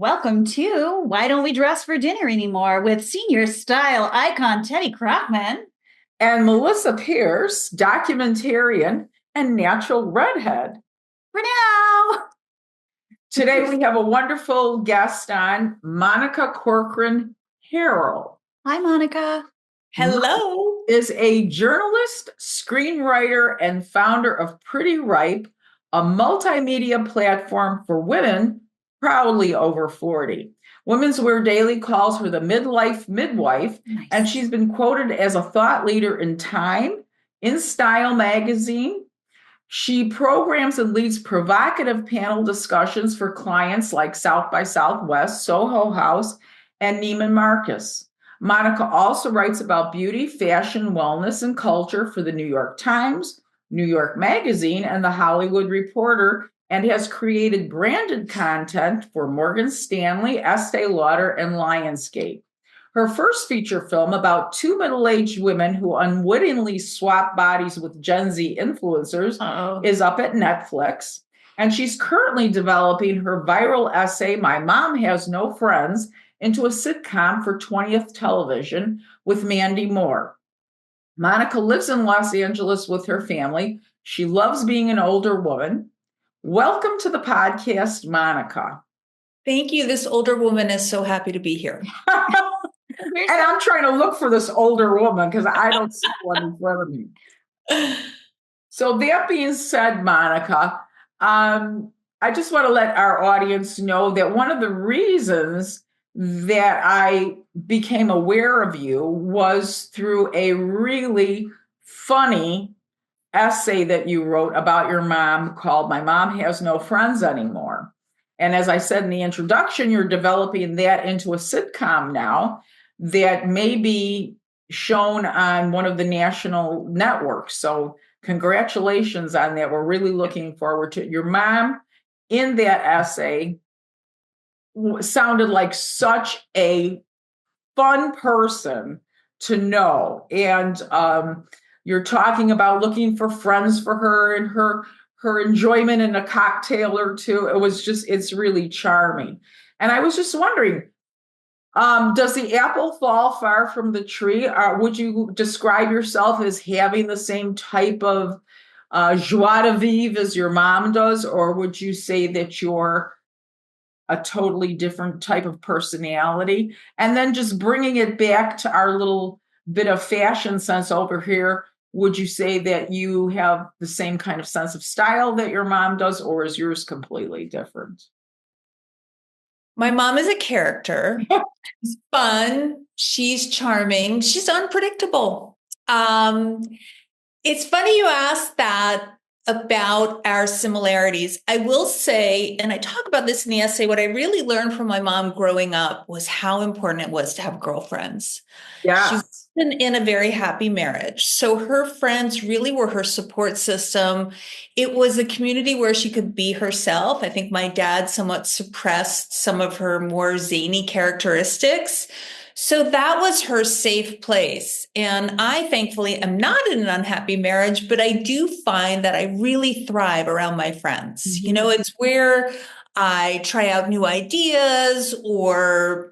Welcome to Why Don't We Dress for Dinner Anymore with senior style icon Teddi Krochman and Melissa Pierce, documentarian and natural redhead. For now. Today we have a wonderful guest on, Monica Corcoran Harel. Hi, Monica. Hello. Is a journalist, screenwriter, and founder of Pretty Ripe, a multimedia platform for women proudly over 40. Women's Wear Daily calls her the midlife midwife, Nice. and she's been quoted as a thought leader in Time, in Style magazine. She programs and leads provocative panel discussions for clients like South by Southwest, Soho House, and Neiman Marcus. Monica also writes about beauty, fashion, wellness, and culture for the New York Times, New York Magazine, and the Hollywood Reporter, and has created branded content for Morgan Stanley, Estee Lauder, and Lionsgate. Her first feature film about two middle-aged women who unwittingly swap bodies with Gen Z influencers is up at Netflix. And she's currently developing her viral essay, My Mom Has No Friends, into a sitcom for 20th Television with Mandy Moore. Monica lives in Los Angeles with her family. She loves being an older woman. Welcome to the podcast, Monica. Thank you. This older woman is so happy to be here. And I'm trying to look for this older woman because I don't see one in front of me. So that being said, Monica, I just want to let our audience know that one of the reasons that I became aware of you was through a really funny essay that you wrote about your mom called My Mom Has No Friends Anymore. And as I said in the introduction, you're developing that into a sitcom now that may be shown on one of the national networks. So congratulations on that. We're really looking forward to it. Your mom in that essay sounded like such a fun person to know. And you're talking about looking for friends for her and her enjoyment in a cocktail or two. It's really charming. And I was just wondering, does the apple fall far from the tree? Would you describe yourself as having the same type of joie de vivre as your mom does? Or would you say that you're a totally different type of personality? And then just bringing it back to our little bit of fashion sense over here, would you say that you have the same kind of sense of style that your mom does, or is yours completely different? My mom is a character. She's fun. She's charming. She's unpredictable. It's funny you asked that about our similarities. I will say, and I talk about this in the essay, what I really learned from my mom growing up was how important it was to have girlfriends. Yeah. She was in a very happy marriage. So her friends really were her support system. It was a community where she could be herself. I think my dad somewhat suppressed some of her more zany characteristics. So that was her safe place. And I thankfully am not in an unhappy marriage, but I do find that I really thrive around my friends. Mm-hmm. You know, it's where I try out new ideas or,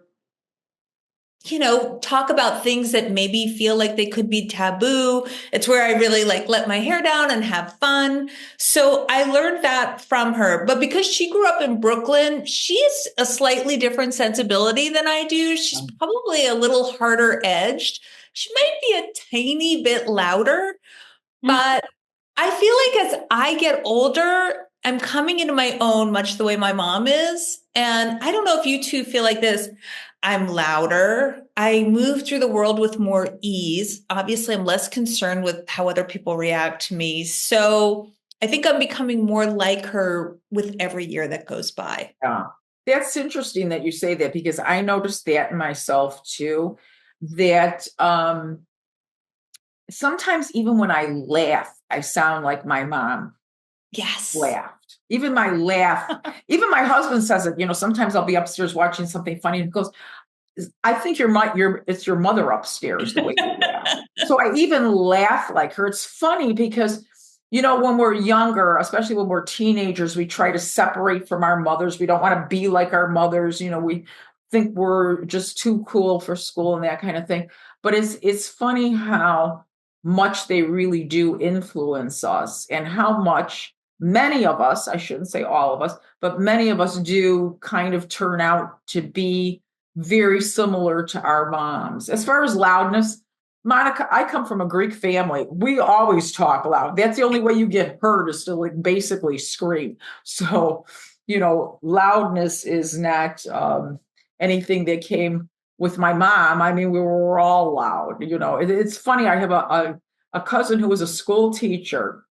talk about things that maybe feel like they could be taboo. It's where I really let my hair down and have fun. So I learned that from her. But because she grew up in Brooklyn, she's a slightly different sensibility than I do. She's probably a little harder edged. She might be a tiny bit louder, but I feel like as I get older, I'm coming into my own much the way my mom is. And I don't know if you two feel like this. I'm louder. I move through the world with more ease. Obviously, I'm less concerned with how other people react to me. So I think I'm becoming more like her with every year that goes by. Yeah. That's interesting that you say that, because I noticed that in myself too, that sometimes even when I laugh, I sound like my mom. Yes. Laughed. Even my laugh, even my husband says it, sometimes I'll be upstairs watching something funny and he goes, I think it's your mother upstairs, the way you laugh. So I even laugh like her. It's funny because when we're younger, especially when we're teenagers, we try to separate from our mothers. We don't want to be like our mothers. We think we're just too cool for school and that kind of thing. But it's funny how much they really do influence us, and how much many of us, I shouldn't say all of us, but many of us do kind of turn out to be very similar to our moms. As far as loudness, Monica, I come from a Greek family. We always talk loud. That's the only way you get heard, is to like basically scream. So, loudness is not anything that came with my mom. I mean, we were all loud. It's funny. I have a cousin who was a school teacher.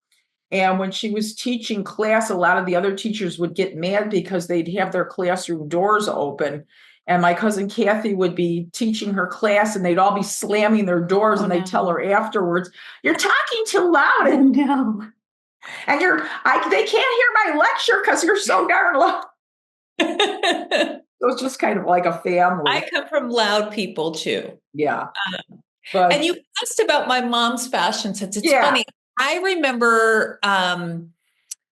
And when she was teaching class, a lot of the other teachers would get mad because they'd have their classroom doors open. And my cousin Kathy would be teaching her class, and they'd all be slamming their doors, and they'd tell her afterwards, "You're talking too loud." And no. And they can't hear my lecture because you're so darn loud. So it's just kind of like a family. I come from loud people too. Yeah. And you asked about my mom's fashion sense. It's funny. I remember,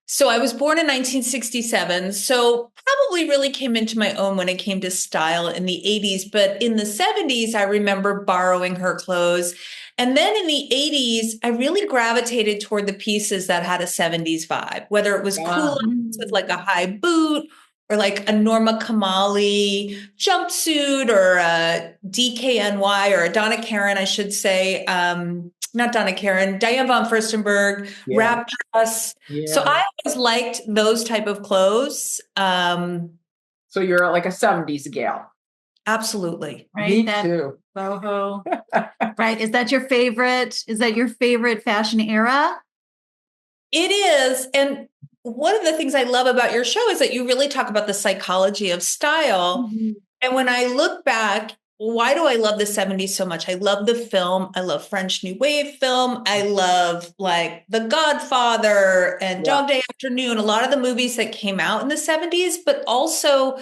so I was born in 1967, so probably really came into my own when it came to style in the 80s. But in the 70s, I remember borrowing her clothes. And then in the 80s, I really gravitated toward the pieces that had a 70s vibe, whether it was cool with like a high boot, or like a Norma Kamali jumpsuit, or a DKNY, or a Donna Karan, I should say. Not Donna Karan, Diane von Furstenberg, wrap dress. Yeah. So I always liked those type of clothes. So you're like a 70s gal. Absolutely. Right? Me too. Boho. Right. Is that your favorite fashion era? It is. And one of the things I love about your show is that you really talk about the psychology of style. Mm-hmm. And when I look back, why do I love the 70s so much? I love the film. I love French New Wave film. I love like The Godfather and Dog Day Afternoon, a lot of the movies that came out in the 70s, but also,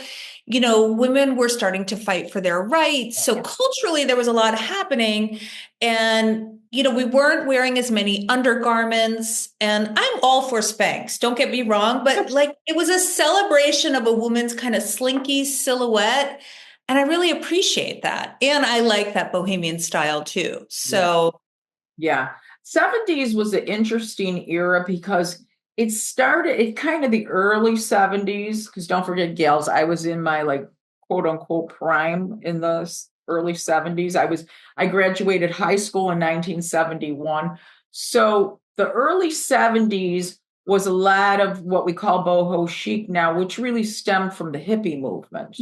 women were starting to fight for their rights. So culturally, there was a lot happening. And, we weren't wearing as many undergarments. And I'm all for Spanx, don't get me wrong, but like it was a celebration of a woman's kind of slinky silhouette. And I really appreciate that. And I like that bohemian style too. So. Yeah. 70s was an interesting era because it kind of the early 70s, because don't forget, gals, I was in my like quote unquote prime in the early 70s. I graduated high school in 1971. So the early 70s was a lot of what we call boho chic now, which really stemmed from the hippie movement,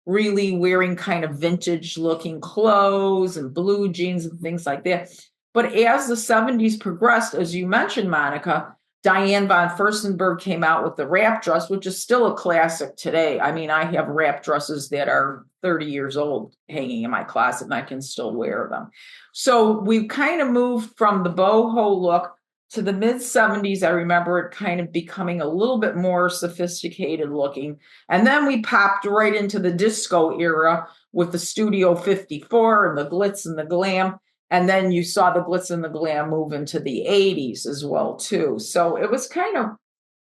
really wearing kind of vintage looking clothes and blue jeans and things like that. But as the 70s progressed, as you mentioned, Monica, Diane von Furstenberg came out with the wrap dress, which is still a classic today. I mean, I have wrap dresses that are 30 years old hanging in my closet, and I can still wear them. So we've kind of moved from the boho look to the mid 70s. I remember it kind of becoming a little bit more sophisticated looking. And then we popped right into the disco era with the Studio 54 and the glitz and the glam. And then you saw the glitz and the glam move into the 80s as well, too. So it was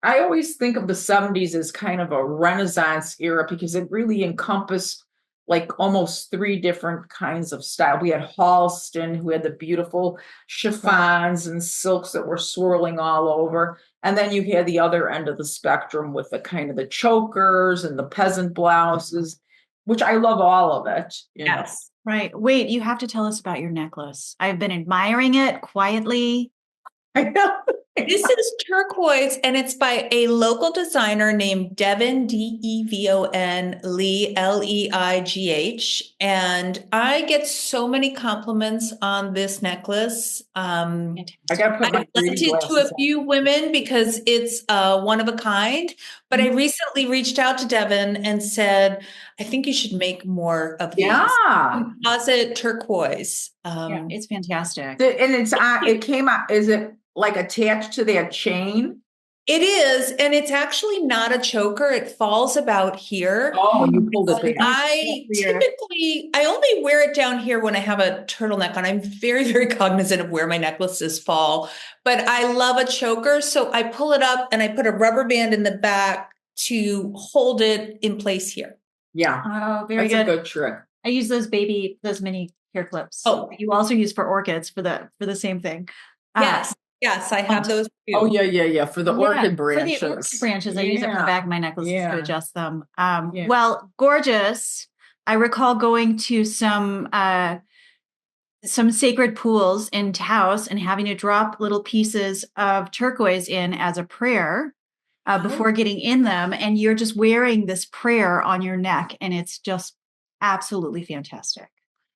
I always think of the 70s as kind of a Renaissance era because it really encompassed like almost three different kinds of style. We had Halston, who had the beautiful chiffons and silks that were swirling all over. And then you had the other end of the spectrum with the kind of the chokers and the peasant blouses, which I love all of it. Yes. Right. Wait, you have to tell us about your necklace. I've been admiring it quietly. I know. This is turquoise, and it's by a local designer named Devon, Devon Lee, Leigh. And I get so many compliments on this necklace. I got to put my lent it to a few women because it's one of a kind. But I recently reached out to Devon and said, I think you should make more of these. Yeah. Composite turquoise. It's fantastic. And it came out, is it like attached to that chain? It is, and it's actually not a choker. It falls about here. Oh, you pulled it back. I only wear it down here when I have a turtleneck on. I'm very, very cognizant of where my necklaces fall, but I love a choker. So I pull it up and I put a rubber band in the back to hold it in place here. Yeah. Oh, very That's good. a good trick. I use those mini hair clips. Oh, you also use for orchids for the same thing. Yes, I have those too. Oh, yeah. For the orchid branches. For the orchid branches, I use it for the back of my necklaces to adjust them. Well, gorgeous. I recall going to some sacred pools in Taos and having to drop little pieces of turquoise in as a prayer before getting in them. And you're just wearing this prayer on your neck, and it's just absolutely fantastic.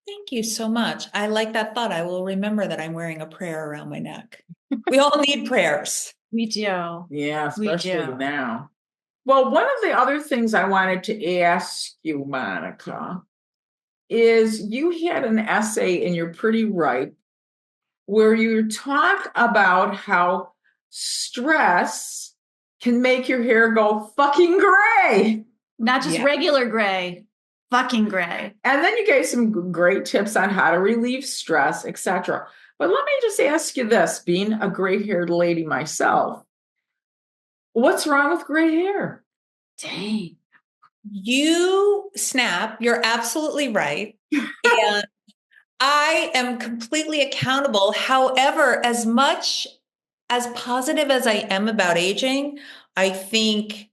Thank you so much. I like that thought. I will remember that I'm wearing a prayer around my neck. We all need prayers. We do. Yeah, especially now. Well, one of the other things I wanted to ask you, Monica, is you had an essay in your Pretty Ripe where you talk about how stress can make your hair go fucking gray. Not just regular gray, fucking gray. And then you gave some great tips on how to relieve stress, etc. But let me just ask you this, being a gray-haired lady myself, what's wrong with gray hair? Dang. You snap. You're absolutely right. And I am completely accountable. However, as much as positive as I am about aging, I think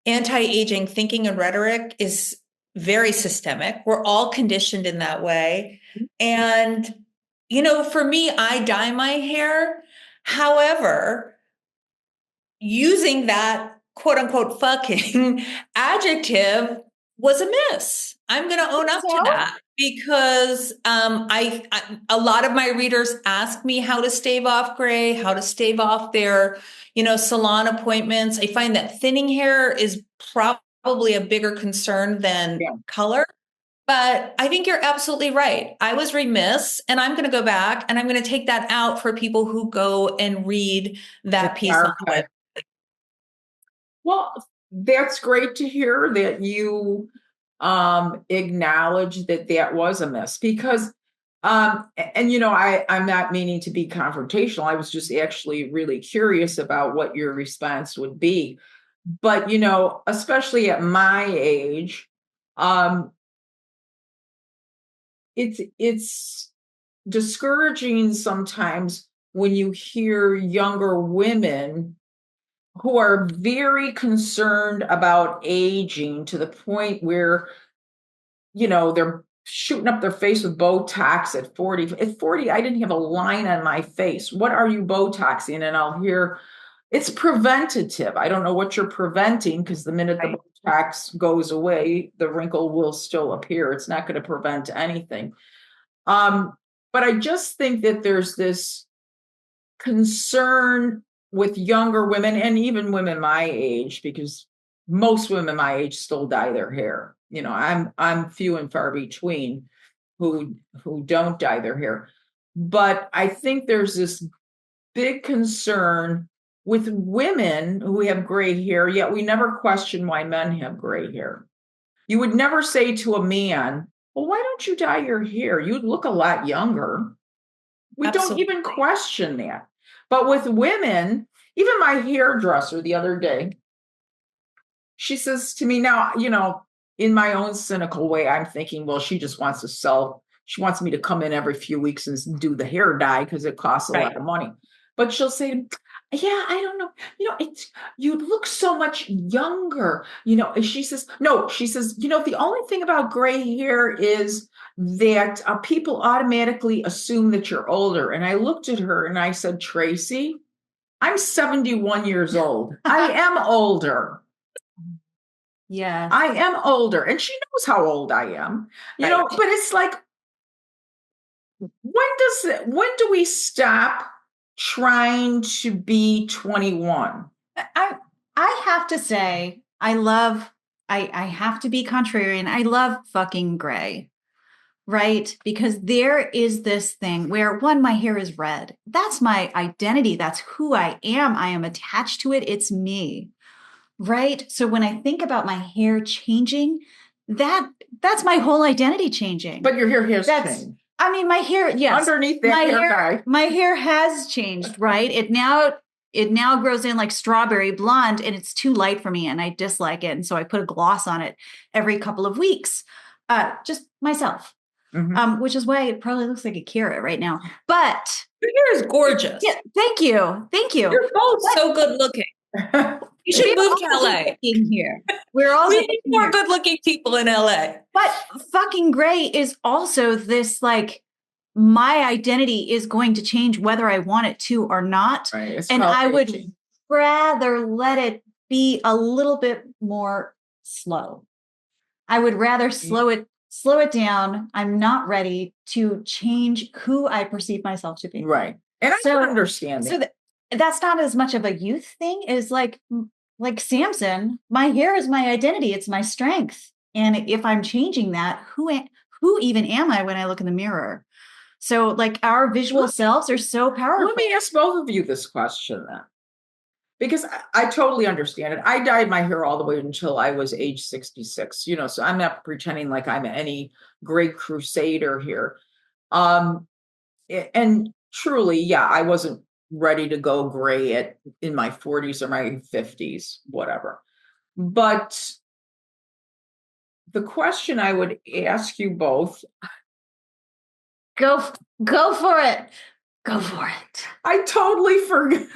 anti-aging thinking and rhetoric is very systemic. We're all conditioned in that way. And, for me, I dye my hair. However, using that quote unquote fucking adjective was a miss. I'm going to own up to that because a lot of my readers ask me how to stave off gray, how to stave off their, salon appointments. I find that thinning hair is probably a bigger concern than color. But I think you're absolutely right. I was remiss, and I'm going to go back and I'm going to take that out for people who go and read that piece on the web. Well, that's great to hear that you acknowledge that was a miss because, I'm not meaning to be confrontational. I was just actually really curious about what your response would be. But, especially at my age, it's discouraging sometimes when you hear younger women who are very concerned about aging to the point where, they're shooting up their face with Botox at 40. At 40, I didn't have a line on my face. What are you Botoxing? And I'll hear, it's preventative. I don't know what you're preventing because the minute the Botox goes away, the wrinkle will still appear. It's not going to prevent anything. But I just think that there's this concern with younger women and even women my age, because most women my age still dye their hair. I'm few and far between who don't dye their hair. But I think there's this big concern with women who have gray hair, yet we never question why men have gray hair. You would never say to a man, well, why don't you dye your hair? You'd look a lot younger. We Absolutely. Don't even question that. But with women, even my hairdresser the other day, she says to me now, in my own cynical way, I'm thinking, well, she just wants to sell. She wants me to come in every few weeks and do the hair dye because it costs a lot of money. But she'll say, yeah, I don't know. You look so much younger. She says, the only thing about gray hair is that people automatically assume that you're older. And I looked at her and I said, Tracy, I'm 71 years old. I am older. Yeah. I am older. And she knows how old I am. But it's like, when do we stop trying to be 21? I have to say, I have to be contrarian. I love fucking gray. right? Because there is this thing where, one, my hair is red. That's my identity. That's who I am. I am attached to it. It's me, right? So when I think about my hair changing, that's my whole identity changing. But your hair has changed. I mean, my hair, yes. Underneath that hair dye. My hair has changed, right? It now grows in like strawberry blonde, and it's too light for me and I dislike it. And so I put a gloss on it every couple of weeks, just myself, which is why it probably looks like a carrot right now. But your hair is gorgeous. Yeah, thank you. Thank you. You're both so good looking. You should move to LA. Here. We're all we need more good looking people in LA. But fucking gray is also this like, my identity is going to change whether I want it to or not. Right. And I would rather let it be a little bit more slow. I would rather slow it down. I'm not ready to change who I perceive myself to be. Right. And I can understand that. So that's not as much of a youth thing as like Samson. My hair is my identity. It's my strength. And if I'm changing that, who even am I when I look in the mirror? So like our visual selves are so powerful. Let me ask both of you this question then. Because I totally understand it. I dyed my hair all the way until I was age 66, so I'm not pretending like I'm any great crusader here. And truly, yeah, I wasn't ready to go gray in my 40s or my 50s, whatever. But the question I would ask you both, Go for it. Go for it. I totally forgot.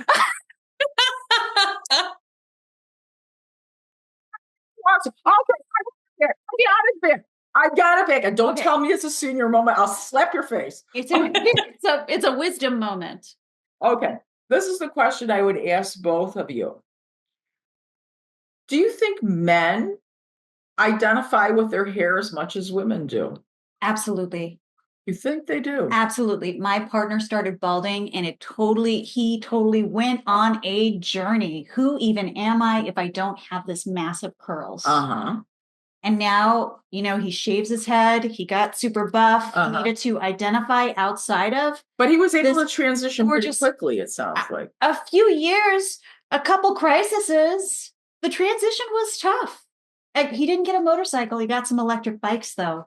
I got it back. And don't tell me it's a senior moment. I'll slap your face. It's a wisdom moment. Okay. This is the question I would ask both of you. Do you think men identify with their hair as much as women do? Absolutely. You think they do? Absolutely. My partner started balding and he totally went on a journey. Who even am I if I don't have this massive curls? And now, he shaves his head. He got super buff. He needed to identify outside of. But he was able to transition pretty quickly, it sounds like. A few years, a couple crises. The transition was tough. He didn't get a motorcycle. He got some electric bikes, though.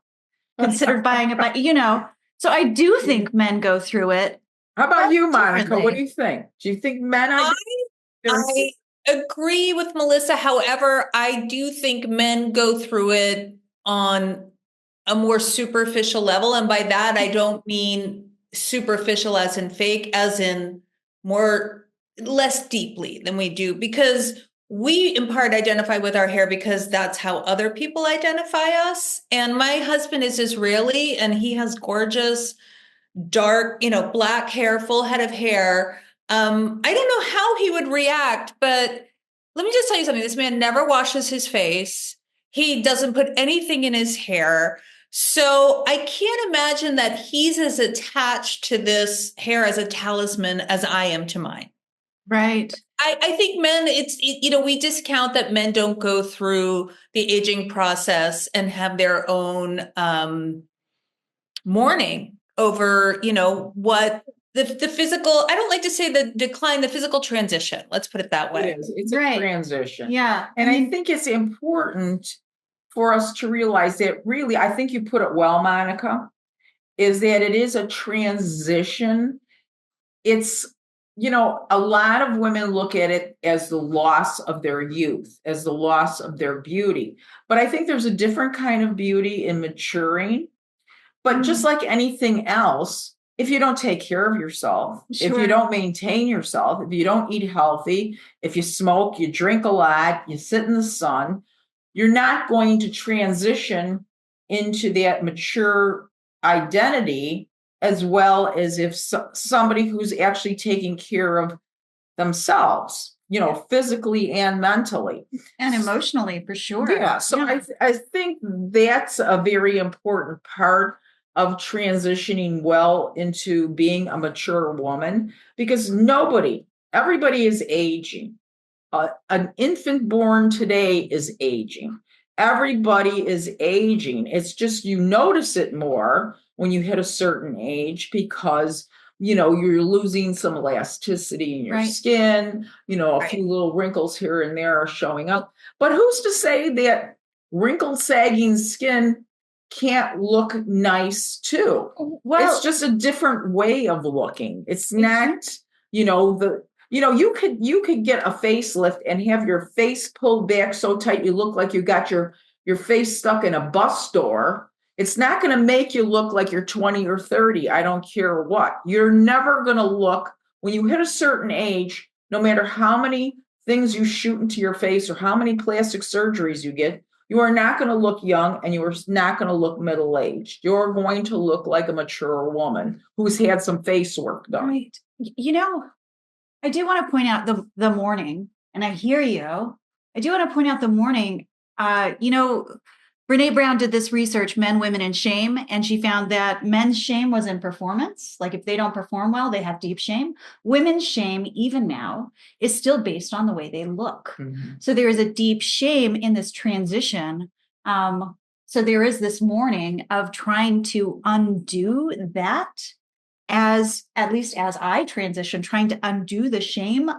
Considered buying a bike, So I do think men go through it. How about you, Monica? What do you think? Do you think men I agree with Melissa. However, I do think men go through it on a more superficial level. And by that, I don't mean superficial as in fake, as in less deeply than we do, because we in part identify with our hair because that's how other people identify us. And my husband is Israeli and he has gorgeous, dark, black hair, full head of hair. I don't know how he would react, but let me just tell you something. This man never washes his face. He doesn't put anything in his hair. So I can't imagine that he's as attached to this hair as a talisman as I am to mine. Right. I think men, we discount that men don't go through the aging process and have their own mourning over, what the physical, I don't like to say the decline, the physical transition. Let's put it that way. It is. It's a transition. Yeah. And I think it's important for us to realize that really, I think you put it well, Monica, is that it is a transition. It's, a lot of women look at it as the loss of their youth, as the loss of their beauty. But I think there's a different kind of beauty in maturing. But just like anything else, if you don't take care of yourself, if you don't maintain yourself, if you don't eat healthy, if you smoke, you drink a lot, you sit in the sun, you're not going to transition into that mature identity as well as if somebody who's actually taking care of themselves, physically and mentally. And emotionally, for sure. Yeah. So I think that's a very important part of transitioning well into being a mature woman, because everybody is aging. An infant born today is aging. Everybody is aging. It's just you notice it more when you hit a certain age because, you're losing some elasticity in your skin, a few little wrinkles here and there are showing up. But who's to say that wrinkled, sagging skin can't look nice too? Well, it's just a different way of looking. It's not, you could get a facelift and have your face pulled back so tight you look like you got your face stuck in a bus door. It's not going to make you look like you're 20 or 30. I don't care what. You're never going to look, when you hit a certain age, no matter how many things you shoot into your face or how many plastic surgeries you get, you are not going to look young and you are not going to look middle-aged. You're going to look like a mature woman who's had some face work done. Right. I do want to point out the morning, and I hear you. I do want to point out the morning. Brene Brown did this research, Men, Women, and Shame, and she found that men's shame was in performance. Like if they don't perform well, they have deep shame. Women's shame, even now, is still based on the way they look. Mm-hmm. So there is a deep shame in this transition. So there is this mourning of trying to undo that, at least as I transition, trying to undo the shame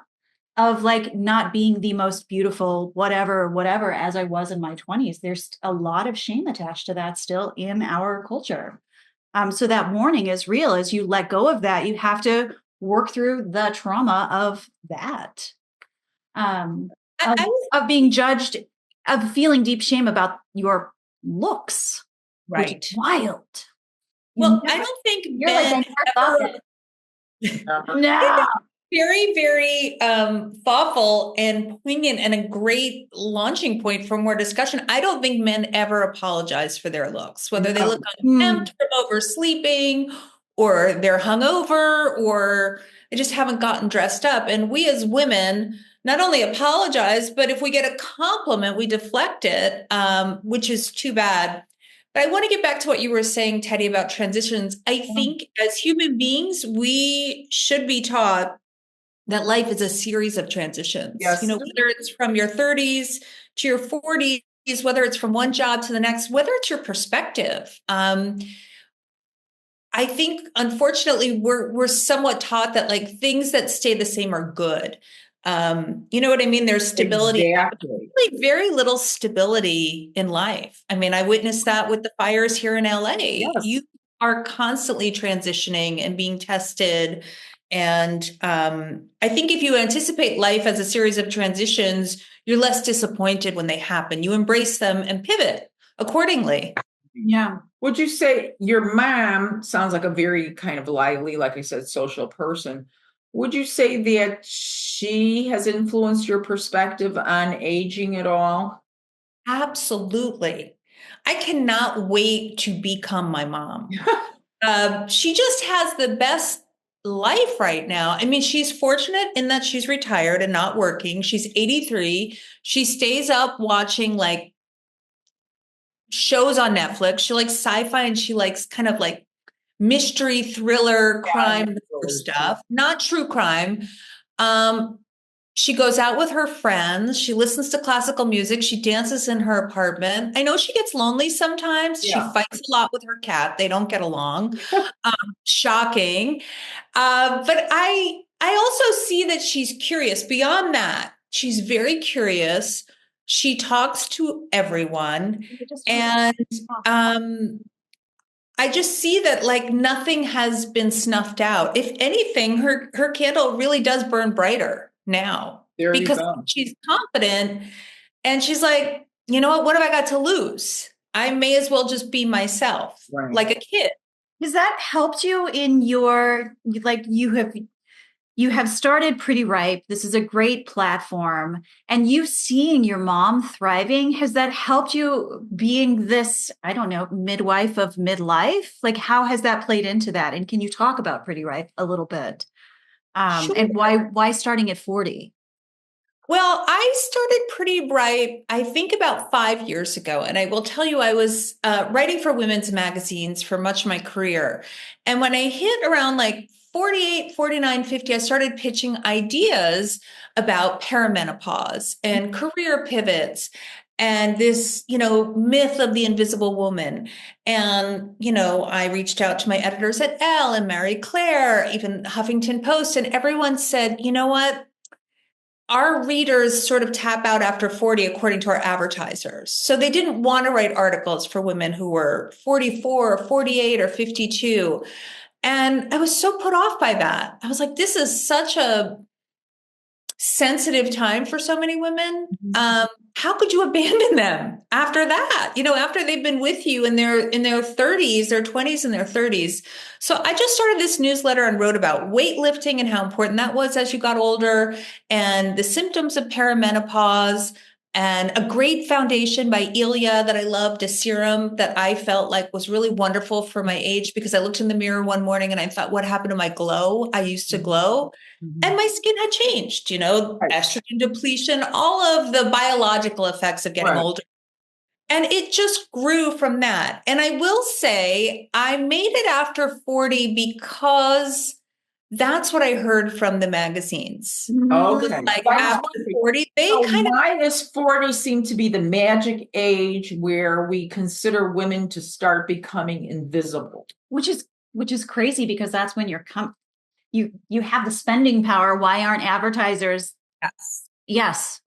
of like not being the most beautiful, whatever, as I was in my 20s. There's a lot of shame attached to that still in our culture. So that mourning is real. As you let go of that, you have to work through the trauma of that, of being judged, of feeling deep shame about your looks. Right. Which is wild. Well, I don't think men no. Very, very thoughtful and poignant, and a great launching point for more discussion. I don't think men ever apologize for their looks, whether they look unkempt from oversleeping, or they're hungover, or they just haven't gotten dressed up. And we as women not only apologize, but if we get a compliment, we deflect it, which is too bad. But I want to get back to what you were saying, Teddi, about transitions. I think as human beings, we should be taught that life is a series of transitions. Yes. Whether it's from your 30s to your 40s, whether it's from one job to the next, whether it's your perspective. I think, unfortunately, we're somewhat taught that like things that stay the same are good. You know what I mean? There's stability, exactly. Really very little stability in life. I mean, I witnessed that with the fires here in LA. Yes. You are constantly transitioning and being tested. And I think if you anticipate life as a series of transitions, you're less disappointed when they happen. You embrace them and pivot accordingly. Yeah. Would you say your mom sounds like a very kind of lively, like I said, social person? Would you say that she has influenced your perspective on aging at all? Absolutely. I cannot wait to become my mom. She just has the best life right now. I mean, she's fortunate in that she's retired and not working. She's 83. She stays up watching like shows on Netflix. She likes sci-fi, and she likes kind of like mystery, thriller, crime stuff, not true crime. She goes out with her friends. She listens to classical music. She dances in her apartment. I know she gets lonely sometimes. Yeah. She fights a lot with her cat. They don't get along. Shocking. But I also see that she's curious. Beyond that, she's very curious. She talks to everyone. And I just see that like nothing has been snuffed out. If anything, her candle really does burn brighter now, because she's confident, and she's like, you know what have I got to lose? I may as well just be myself, like a kid. Has that helped you in your, like, you have started Pretty Ripe. This is a great platform, and you've seen your mom thriving. Has that helped you being this, I don't know, midwife of midlife? Like, how has that played into that? And can you talk about Pretty Ripe a little bit? Sure. And why starting at 40? Well, I started Pretty Ripe, I think about 5 years ago. And I will tell you, I was writing for women's magazines for much of my career. And when I hit around like 48, 49, 50, I started pitching ideas about perimenopause and career pivots. and this, myth of the invisible woman. And, I reached out to my editors at Elle and Marie Claire, even Huffington Post, and everyone said, you know what? Our readers sort of tap out after 40, according to our advertisers. So they didn't want to write articles for women who were 44 or 48 or 52. And I was so put off by that. I was like, this is such a sensitive time for so many women. How could you abandon them after that? After they've been with you in their 30s, their 20s and their 30s. So I just started this newsletter and wrote about weightlifting and how important that was as you got older, and the symptoms of perimenopause, and a great foundation by Ilia that I loved, a serum that I felt like was really wonderful for my age, because I looked in the mirror one morning and I thought, what happened to my glow? I used to glow. And my skin had changed, estrogen depletion, all of the biological effects of getting older. And it just grew from that. And I will say I made it after 40 because that's what I heard from the magazines. Okay. Like after 40, why does 40 seem to be the magic age where we consider women to start becoming invisible? Which is crazy, because that's when you have the spending power. Why aren't advertisers? Yes.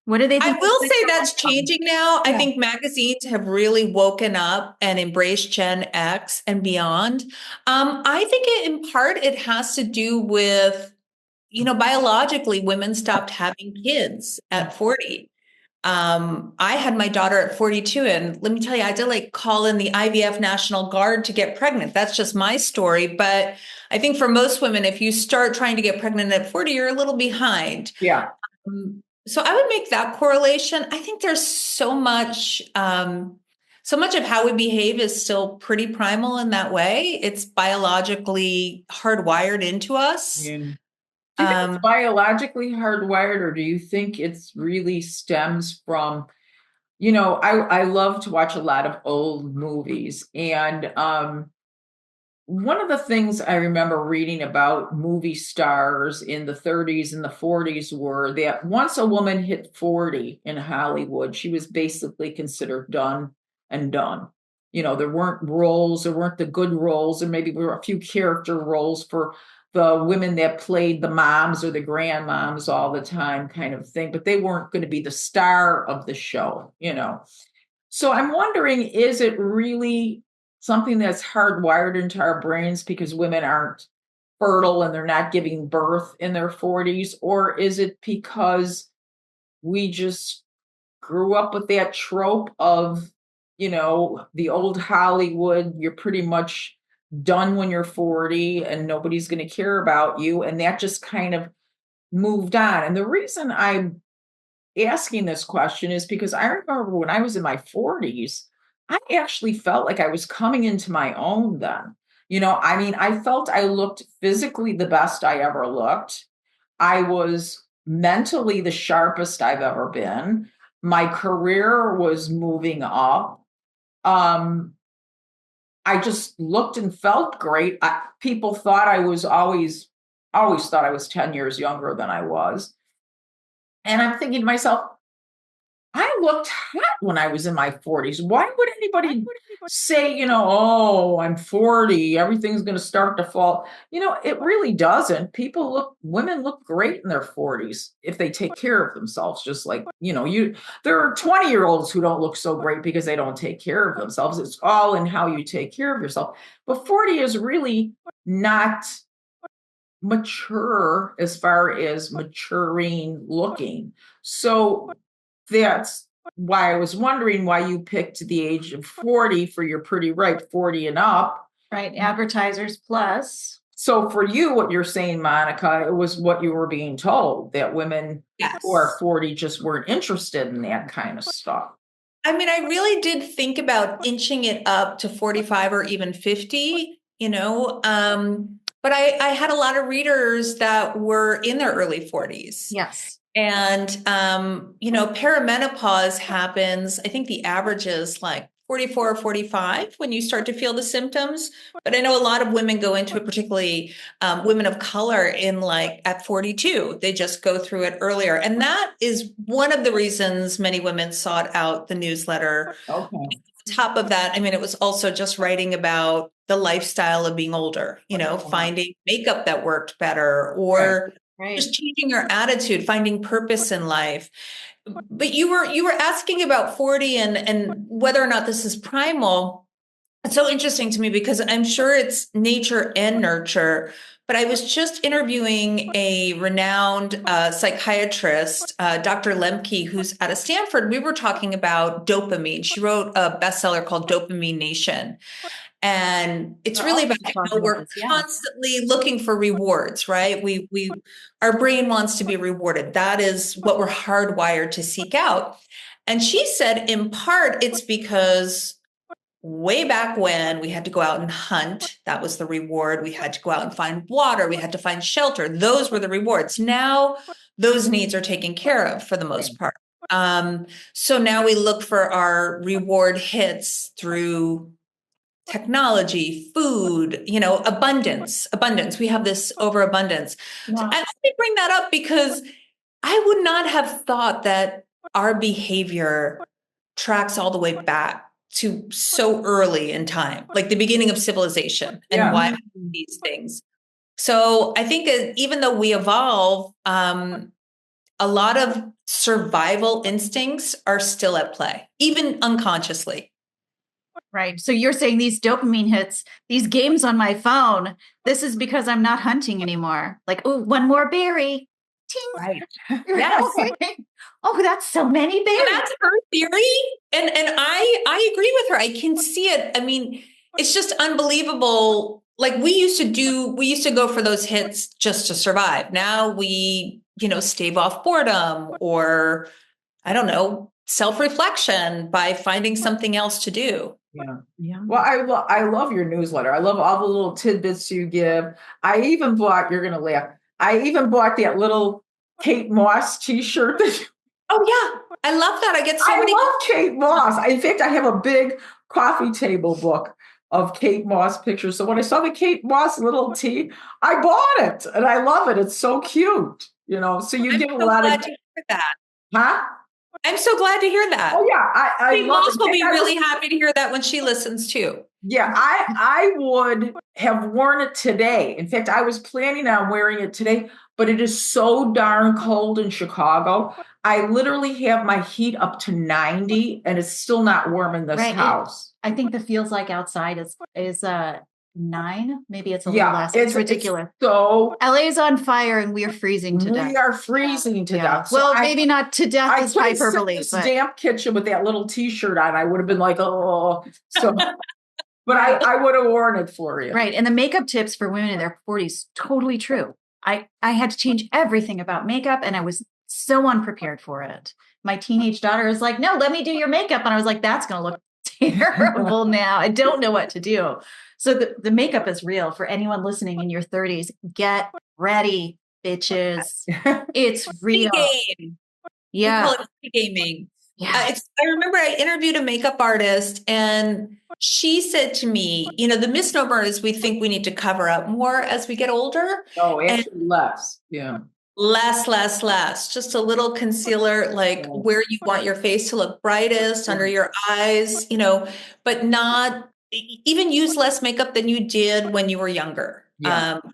What do they think? I will say that's changing now. Yeah. I think magazines have really woken up and embraced Gen X and beyond. I think in part it has to do with, biologically, women stopped having kids at 40. I had my daughter at 42, and let me tell you, I had to call in the IVF National Guard to get pregnant. That's just my story. But I think for most women, if you start trying to get pregnant at 40, you're a little behind. Yeah. So I would make that correlation. I think there's so much of how we behave is still pretty primal in that way. It's biologically hardwired into us. Yeah. Do you think it's biologically hardwired, or do you think it's really stems from, I love to watch a lot of old movies. And one of the things I remember reading about movie stars in the 30s and the 40s were that once a woman hit 40 in Hollywood, she was basically considered done and done. There weren't the good roles, and maybe there were a few character roles for the women that played the moms or the grandmoms all the time, kind of thing, but they weren't going to be the star of the show, So I'm wondering, is it really something that's hardwired into our brains because women aren't fertile and they're not giving birth in their 40s? Or is it because we just grew up with that trope of, the old Hollywood, you're pretty much done when you're 40 and nobody's going to care about you, and that just kind of moved on? And the reason I'm asking this question is because I remember when I was in my 40s, I actually felt like I was coming into my own then. I felt I looked physically the best I ever looked. I was mentally the sharpest I've ever been. My career was moving up. I just looked and felt great. People thought I was always thought I was 10 years younger than I was. And I'm thinking to myself, I looked hot when I was in my 40s. Why would anybody say, oh, I'm 40, everything's going to start to fall? It really doesn't. Women look great in their 40s if they take care of themselves. Just like, there are 20-year-olds who don't look so great because they don't take care of themselves. It's all in how you take care of yourself. But 40 is really not mature as far as maturing looking. So that's why I was wondering why you picked the age of 40 for your pretty ripe 40 and up. Right. Advertisers plus. So for you, what you're saying, Monica, it was what you were being told, that women who are 40 just weren't interested in that kind of stuff. I mean, I really did think about inching it up to 45 or even 50, but I had a lot of readers that were in their early 40s. Yes. And, perimenopause happens, I think the average is like 44 or 45 when you start to feel the symptoms. But I know a lot of women go into it, particularly women of color in like at 42, they just go through it earlier. And that is one of the reasons many women sought out the newsletter. Okay. On top of that, I mean, it was also just writing about the lifestyle of being older, finding makeup that worked better or just changing your attitude, finding purpose in life. But you were asking about 40 and whether or not this is primal. It's so interesting to me because I'm sure it's nature and nurture. But I was just interviewing a renowned psychiatrist, Dr. Lemke, who's out of Stanford. We were talking about dopamine. She wrote a bestseller called Dopamine Nation. And it's really about how we're constantly looking for rewards, right? Our brain wants to be rewarded. That is what we're hardwired to seek out. And she said, in part, it's because way back when we had to go out and hunt, that was the reward. We had to go out and find water. We had to find shelter. Those were the rewards. Now those needs are taken care of for the most part. So now we look for our reward hits through technology, food, abundance. We have this overabundance. So I let me bring that up because I would not have thought that our behavior tracks all the way back to so early in time, like the beginning of civilization and why these things. So I think that even though we evolve, a lot of survival instincts are still at play, even unconsciously. Right. So you're saying these dopamine hits, these games on my phone, this is because I'm not hunting anymore. Like, oh, one more berry. Ting. Right. Yes. Oh, that's so many berries. And that's her theory. And I agree with her. I can see it. I mean, it's just unbelievable. Like we used to go for those hits just to survive. Now we, stave off boredom or I don't know, self-reflection by finding something else to do. Yeah. Well, I love your newsletter. I love all the little tidbits you give. I even bought, you're going to laugh. I even bought that little Kate Moss t-shirt. Oh yeah. I love that. I love Kate Moss. In fact, I have a big coffee table book of Kate Moss pictures. So when I saw the Kate Moss little tee, I bought it and I love it. It's so cute. So you give a lot of that. Huh? I'm so glad to hear that. Oh yeah, I love it. Will be really happy to hear that when she listens too. Yeah, I would have worn it today. In fact, I was planning on wearing it today, but it is so darn cold in Chicago. I literally have my heat up to 90 and it's still not warm in this house. I think the feels like outside is 9. Maybe it's a little less. It's ridiculous. So LA's on fire and we're freezing to death. We are freezing to death. So maybe not to death is hyperbole. This damp kitchen with that little t-shirt on, I would have been like, oh. So, but I would have worn it for you. Right. And the makeup tips for women in their 40s, totally true. I had to change everything about makeup and I was so unprepared for it. My teenage daughter is like, no, let me do your makeup. And I was like, that's going to look terrible now. I don't know what to do. So the makeup is real for anyone listening in your 30s. Get ready, bitches. It's real. Game. Yeah. We call it gaming. Yeah. I remember I interviewed a makeup artist and she said to me, the misnomer is we think we need to cover up more as we get older. Oh, actually less. Yeah. Less. Just a little concealer, like where you want your face to look brightest, under your eyes, but not even use less makeup than you did when you were younger,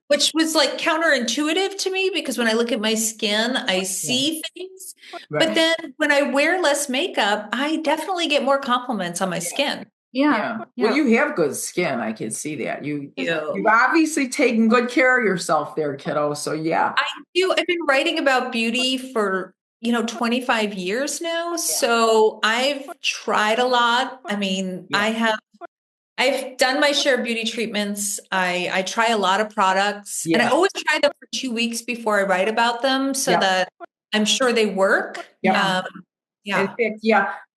which was like counterintuitive to me because when I look at my skin, I see things. Right. But then when I wear less makeup, I definitely get more compliments on my skin. Yeah. Well, you have good skin. I can see that. You've obviously taken good care of yourself there, kiddo. So yeah. I do. I've been writing about beauty for, 25 years now. So I've tried a lot. I mean, I've done my share of beauty treatments. I try a lot of products and I always try them for 2 weeks before I write about them so that I'm sure they work. Yeah. In fact,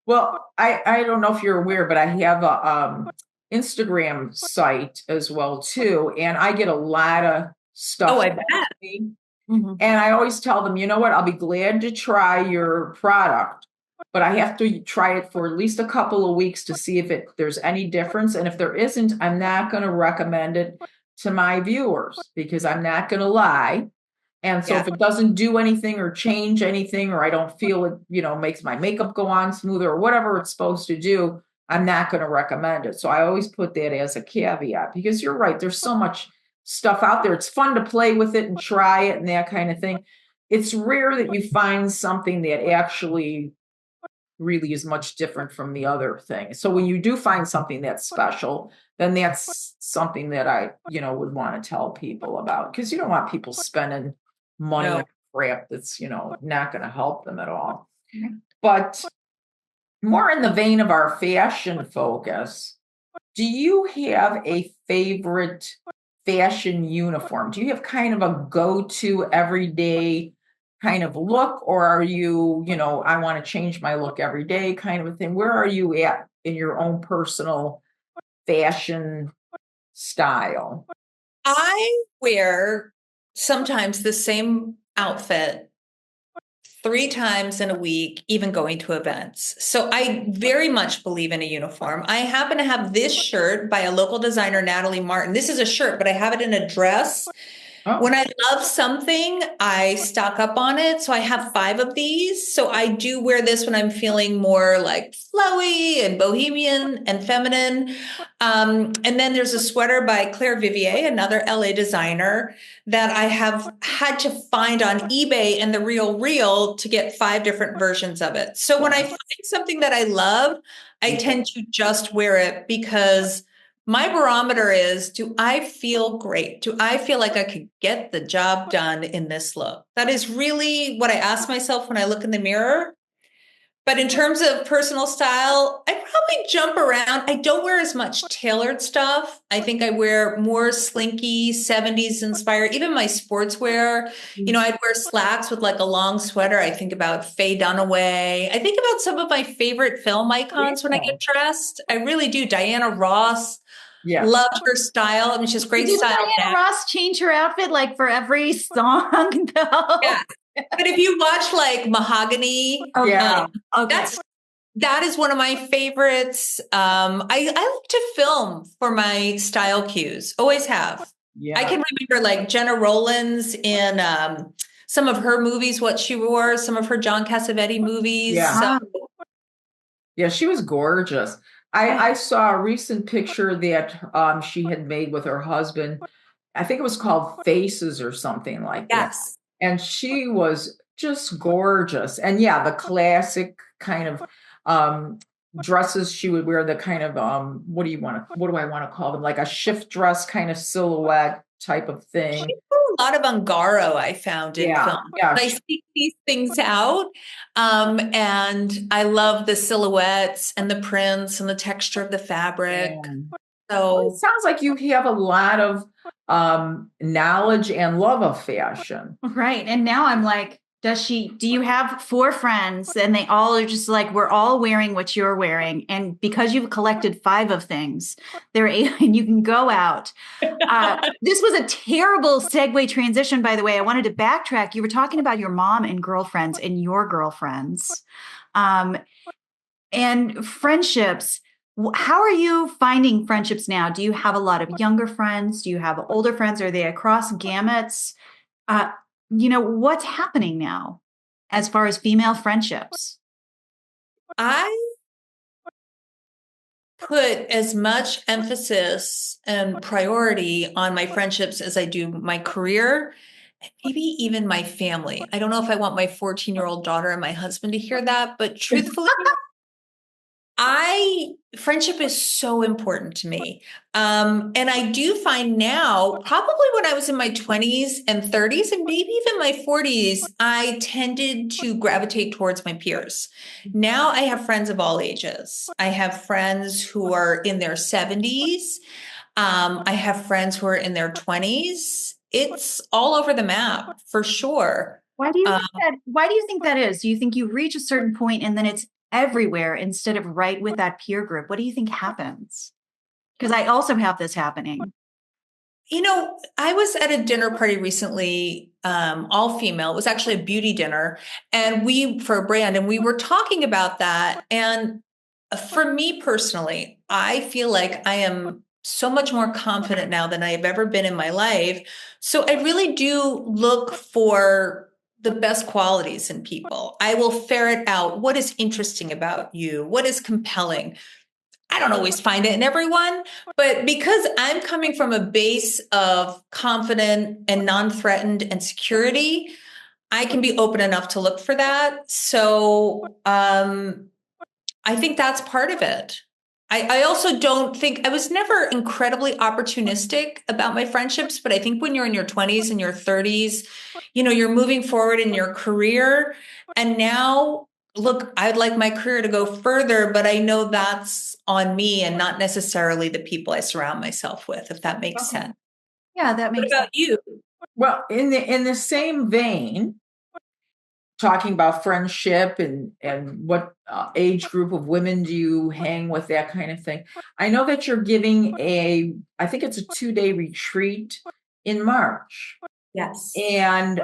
well, I don't know if you're aware, but I have a Instagram site as well too, and I get a lot of stuff. Oh, I bet. And I always tell them, you know what? I'll be glad to try your product, but I have to try it for at least a couple of weeks to see if there's any difference. And if there isn't, I'm not going to recommend it to my viewers because I'm not going to lie. And so if it doesn't do anything or change anything, or I don't feel it, makes my makeup go on smoother or whatever it's supposed to do, I'm not going to recommend it. So I always put that as a caveat because you're right. There's so much stuff out there. It's fun to play with it and try it and that kind of thing. It's rare that you find something that actually really is much different from the other thing. So when you do find something that's special, then that's something that I, would want to tell people about, because you don't want people spending money on crap that's, not going to help them at all. But more in the vein of our fashion focus, do you have a favorite fashion uniform? Do you have kind of a go-to everyday kind of look, or are you, I want to change my look every day kind of a thing? Where are you at in your own personal fashion style? I wear sometimes the same outfit 3 times in a week, even going to events. So I very much believe in a uniform. I happen to have this shirt by a local designer, Natalie Martin. This is a shirt, but I have it in a dress. Oh. When I love something, I stock up on it. So I have 5 of these. So I do wear this when I'm feeling more like flowy and bohemian and feminine. And then there's a sweater by Claire Vivier, another LA designer, that I have had to find on eBay and the Real to get 5 different versions of it. So when I find something that I love, I tend to just wear it because my barometer is, do I feel great? Do I feel like I could get the job done in this look? That is really what I ask myself when I look in the mirror. But in terms of personal style, I probably jump around. I don't wear as much tailored stuff. I think I wear more slinky 70s inspired, even my sportswear. I'd wear slacks with like a long sweater. I think about Faye Dunaway. I think about some of my favorite film icons when I get dressed. I really do. Diana Ross. Yeah. Loved her style. I mean, she's great style. Did Diana Ross change her outfit like for every song though? Yeah. But if you watch like Mahogany, that is one of my favorites. I like to film for my style cues. Always have. Yeah. I can remember like Jenna Rollins in some of her movies, what she wore, some of her John Cassavetes movies. Yeah, yeah, she was gorgeous. I saw a recent picture that she had made with her husband. I think it was called Faces or something like that. Yes. And she was just gorgeous. And yeah, the classic kind of dresses she would wear, the kind of what do I want to call them? Like a shift dress kind of silhouette type of thing. She wore a lot of Ungaro, I found in film. Yeah. I seek these things out. And I love the silhouettes and the prints and the texture of the fabric. Yeah. So it sounds like you have a lot of knowledge and love of fashion. Right. And now I'm like, do you have 4 friends and they all are just like, we're all wearing what you're wearing. And because you've collected 5 of things, and you can go out. This was a terrible segue transition, by the way. I wanted to backtrack. You were talking about your mom and girlfriends and your girlfriends and friendships. How are you finding friendships now? Do you have a lot of younger friends? Do you have older friends? Are they across gamuts? What's happening now as far as female friendships? I put as much emphasis and priority on my friendships as I do my career, and maybe even my family. I don't know if I want my 14-year-old daughter and my husband to hear that, but truthfully, friendship is so important to me. And I do find now, probably when I was in my 20s and 30s and maybe even my 40s, I tended to gravitate towards my peers. Now I have friends of all ages. I have friends who are in their 70s. I have friends who are in their 20s. It's all over the map for sure. Why do you think that is? Do you think you reach a certain point and then it's everywhere instead of right with that peer group? What do you think happens? Because I also have this happening. I was at a dinner party recently all female. It was actually a beauty dinner for a brand, and we were talking about that. And for me personally, I feel like I am so much more confident now than I have ever been in my life. So I really do look for the best qualities in people. I will ferret out what is interesting about you, what is compelling. I don't always find it in everyone, but because I'm coming from a base of confident and non-threatened and security, I can be open enough to look for that. So I think that's part of it. I also don't think I was never incredibly opportunistic about my friendships, but I think when you're in your 20s and your 30s, you're moving forward in your career. And now, look, I'd like my career to go further, but I know that's on me and not necessarily the people I surround myself with, if that makes sense. Yeah, that makes sense. What about you? Well, in the same vein, talking about friendship and what age group of women do you hang with, that kind of thing. I know that you're giving I think it's a 2-day retreat in March. Yes. And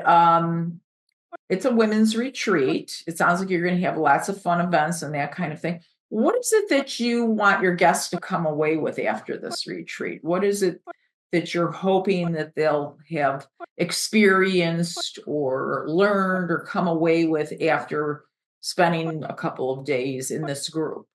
it's a women's retreat. It sounds like you're going to have lots of fun events and that kind of thing. What is it that you want your guests to come away with after this retreat? What is it that you're hoping that they'll have experienced or learned or come away with after spending a couple of days in this group?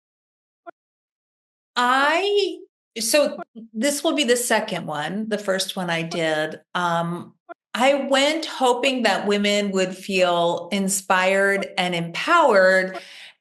So this will be the second one. The first one I did. I went hoping that women would feel inspired and empowered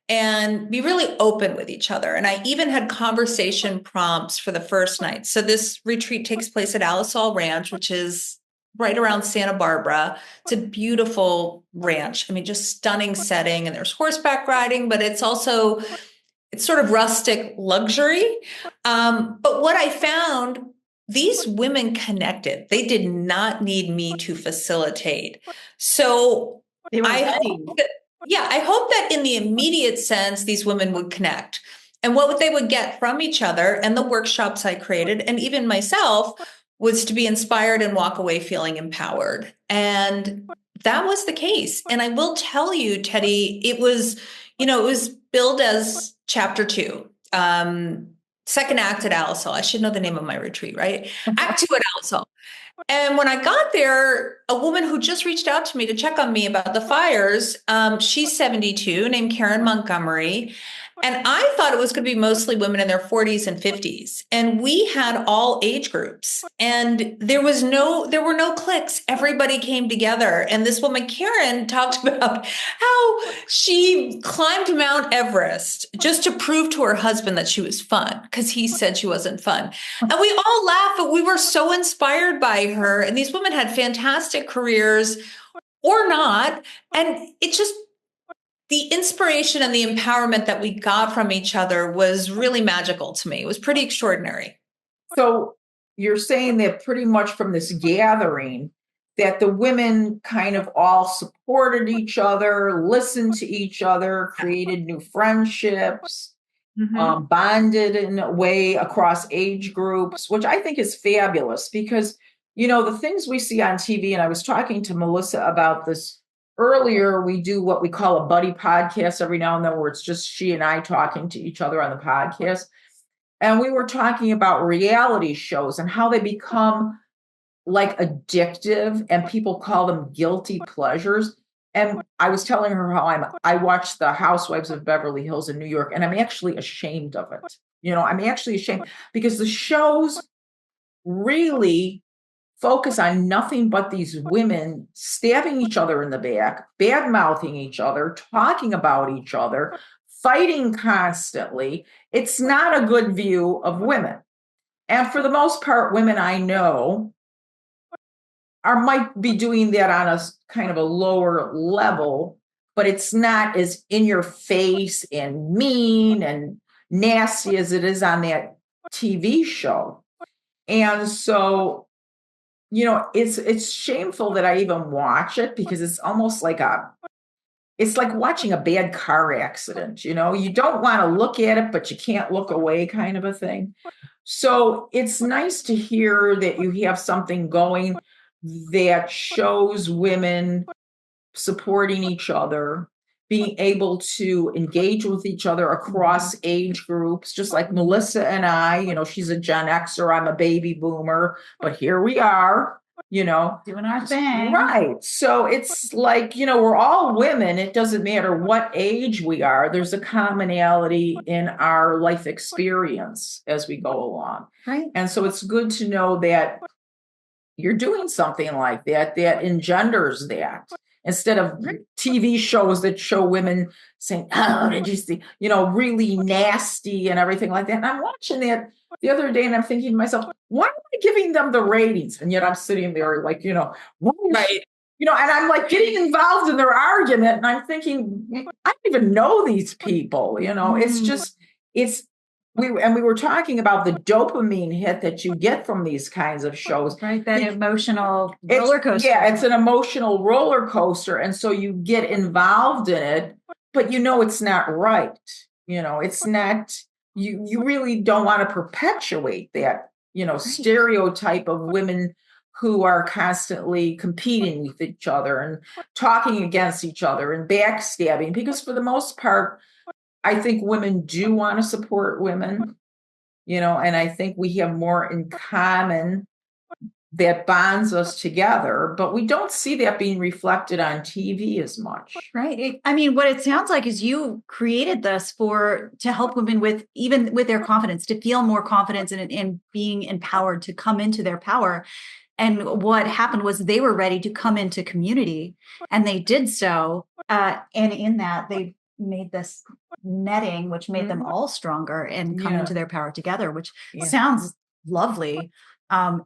and be really open with each other. And I even had conversation prompts for the first night. So this retreat takes place at Alisal Ranch, which is right around Santa Barbara. It's a beautiful ranch. I mean, just stunning setting, and there's horseback riding, but it's sort of rustic luxury. But what I found, these women connected. They did not need me to facilitate. So I hope that in the immediate sense, these women would connect. And what they would get from each other and the workshops I created, and even myself, was to be inspired and walk away feeling empowered. And that was the case. And I will tell you, Teddi, it was billed as chapter 2. Second act at Alisal. I should know the name of my retreat, right? Act 2 at Alisal. And when I got there, a woman who just reached out to me to check on me about the fires, she's 72, named Karen Montgomery. And I thought it was going to be mostly women in their 40s and 50s. And we had all age groups. And there were no cliques. Everybody came together. And this woman, Karen, talked about how she climbed Mount Everest just to prove to her husband that she was fun, because he said she wasn't fun. And we all laughed, but we were so inspired by her. And these women had fantastic careers or not. And it just, the inspiration and the empowerment that we got from each other was really magical to me. It was pretty extraordinary. So you're saying that pretty much from this gathering, that the women kind of all supported each other, listened to each other, created new friendships, bonded in a way across age groups, which I think is fabulous because, the things we see on TV, and I was talking to Melissa about this earlier, we do what we call a buddy podcast every now and then, where it's just she and I talking to each other on the podcast. And we were talking about reality shows and how they become like addictive, and people call them guilty pleasures. And I was telling her how I watched the Housewives of Beverly Hills in New York, and I'm actually ashamed of it. I'm actually ashamed because the shows really focus on nothing but these women stabbing each other in the back, bad mouthing each other, talking about each other, fighting constantly. It's not a good view of women. And for the most part, women I know might be doing that on a kind of a lower level, but it's not as in your face and mean and nasty as it is on that TV show. And so, it's shameful that I even watch it, because it's almost like it's like watching a bad car accident. You don't want to look at it, but you can't look away, kind of a thing. So it's nice to hear that you have something going that shows women supporting each other, being able to engage with each other across age groups, just like Melissa and I, she's a Gen Xer, I'm a baby boomer, but here we are, doing our thing. Right. So it's like, we're all women. It doesn't matter what age we are. There's a commonality in our life experience as we go along. Right. And so it's good to know that you're doing something like that engenders that, instead of TV shows that show women saying, "Oh, did you see?" Really nasty and everything like that. And I'm watching that the other day, and I'm thinking to myself, why am I giving them the ratings? And yet I'm sitting there like, what is, Right. and I'm like getting involved in their argument, and I'm thinking, I don't even know these people. It's just, we were talking about the dopamine hit that you get from these kinds of shows. Right, that emotional roller coaster. Yeah, it's an emotional roller coaster. And so you get involved in it, but it's not right. It's not, you really don't want to perpetuate that, stereotype of women who are constantly competing with each other and talking against each other and backstabbing, because for the most part, I think women do want to support women, and I think we have more in common that bonds us together, but we don't see that being reflected on TV as much. Right. What it sounds like is you created this to help women with their confidence, to feel more confidence in being empowered, to come into their power. And what happened was they were ready to come into community, and they did so. And in that, they made this netting, which made them all stronger and come into their power together, which sounds lovely.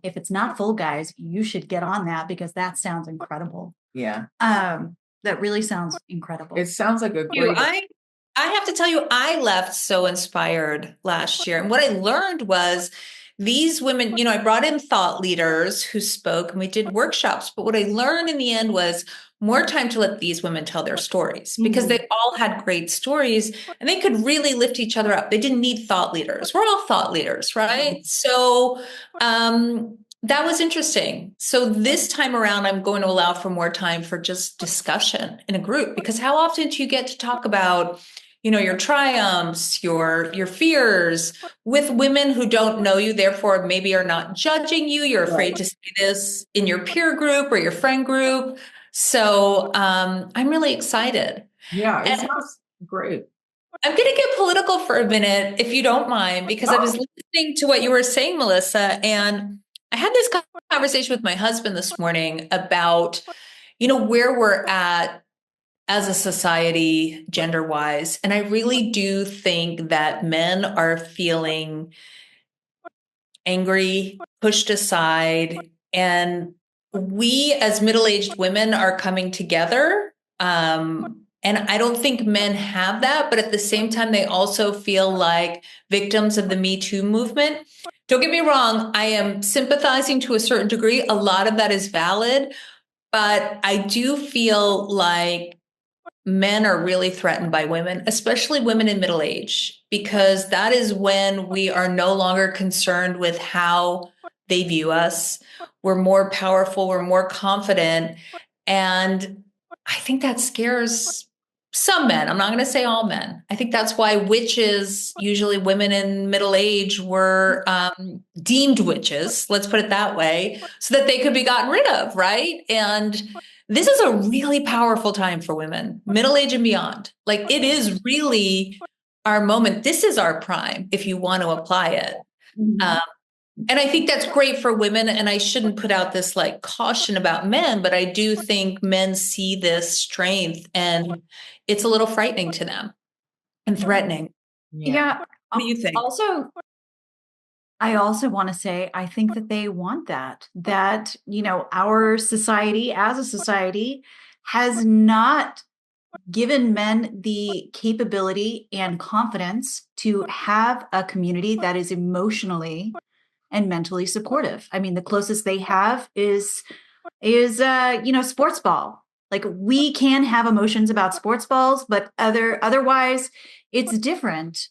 If it's not full, guys, you should get on that, because that sounds incredible. Yeah. That really sounds incredible. It sounds like a great. I have to tell you, I left so inspired last year. And what I learned was these women, I brought in thought leaders who spoke, and we did workshops. But what I learned in the end was more time to let these women tell their stories, because they all had great stories and they could really lift each other up. They didn't need thought leaders. We're all thought leaders, right? So that was interesting. So this time around, I'm going to allow for more time for just discussion in a group, because how often do you get to talk about your triumphs, your fears with women who don't know you, therefore maybe are not judging you. You're afraid to say this in your peer group or your friend group. So I'm really excited. Yeah, it sounds great. I'm going to get political for a minute, if you don't mind, because I was listening to what you were saying, Melissa, and I had this conversation with my husband this morning about, where we're at as a society, gender-wise. And I really do think that men are feeling angry, pushed aside, and we as middle-aged women are coming together. And I don't think men have that, but at the same time, they also feel like victims of the Me Too movement. Don't get me wrong, I am sympathizing to a certain degree. A lot of that is valid, but I do feel like men are really threatened by women, especially women in middle age, because that is when we are no longer concerned with how they view us. We're more powerful, we're more confident. And I think that scares some men. I'm not going to say all men. I think that's why witches, usually women in middle age, were deemed witches, let's put it that way, so that they could be gotten rid of, right? And this is a really powerful time for women, middle age and beyond. Like, it is really our moment. This is our prime, if you want to apply it. And I think that's great for women. And I shouldn't put out this like caution about men, but I do think men see this strength and it's a little frightening to them and threatening. Yeah. What do you think? I also want to say, I think that they want that, our society as a society has not given men the capability and confidence to have a community that is emotionally and mentally supportive. The closest they have is sports ball. Like, we can have emotions about sports balls, but otherwise it's different.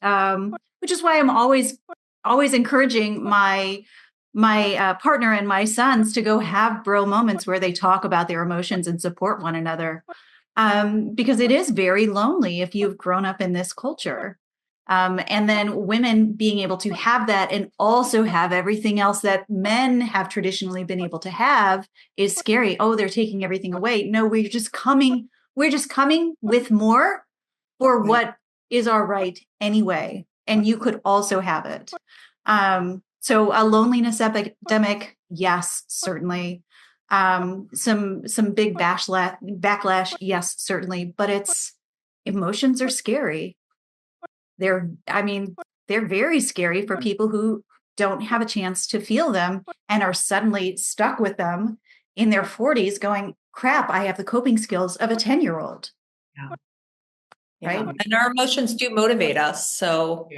Which is why I'm always encouraging my my partner and my sons to go have bro moments where they talk about their emotions and support one another. Because it is very lonely if you've grown up in this culture. And then women being able to have that and also have everything else that men have traditionally been able to have is scary. Oh, they're taking everything away. No, we're just coming with more for what is our right anyway. And you could also have it. So a loneliness epidemic, yes, certainly. Some big backlash, yes, certainly. But emotions are scary. They're very scary for people who don't have a chance to feel them and are suddenly stuck with them in their 40s going, crap, I have the coping skills of a 10-year-old. Yeah. Right. And our emotions do motivate us. So